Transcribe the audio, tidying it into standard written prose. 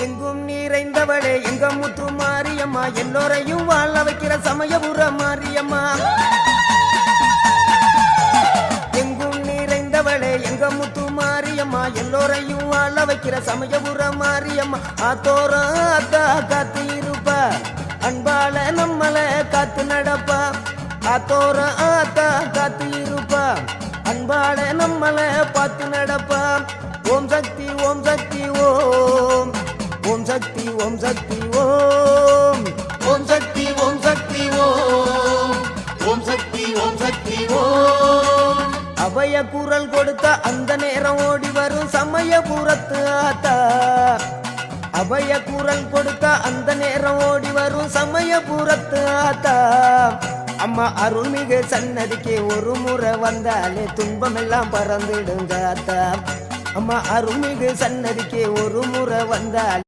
எங்கும் நிறைந்தவளே எங்க முத்து மாரியம்மா, எல்லோரையும் வாழ வைக்கிற சமயபுர மாரியம்மா. எங்கும் நிறைந்தவளே எங்க முத்து மாரியம்மா, எல்லோரையும் வாழ வைக்கிற சமயபுர மாரியம்மா. ஆத்தோர அத்தா காத்து இருப்பா, அன்பால நம்மள காத்து நடப்பா. ஆத்தோர ஆத்தா காத்து இருப்பா, அன்பால நம்மள பார்த்து நடப்பா. ஓம் சக்தி ஓம் சக்தி ஓம், ஓம் சக்தி ஓம் சக்தி ஓம், ஓம் சக்தி ஓம் சக்தி ஓம், ஓம் சக்தி ஓம் சக்தி ஓம். அபய குரல் கொடுத்த அந்த நேரம் ஓடி வரும் சமயபுரத்து ஆத்தா. அபய குரல் கொடுத்த அந்த நேரம் ஓடி வரும் சமயபுரத்து ஆத்தா. அம்மா அருள்மிகு சன்னதிக்கு ஒரு முறை வந்தாலே துன்பமெல்லாம் பறந்துடுங்க ஆத்தா. அம்மா அருள்மிகு சன்னதிக்கு ஒரு முறை வந்தால்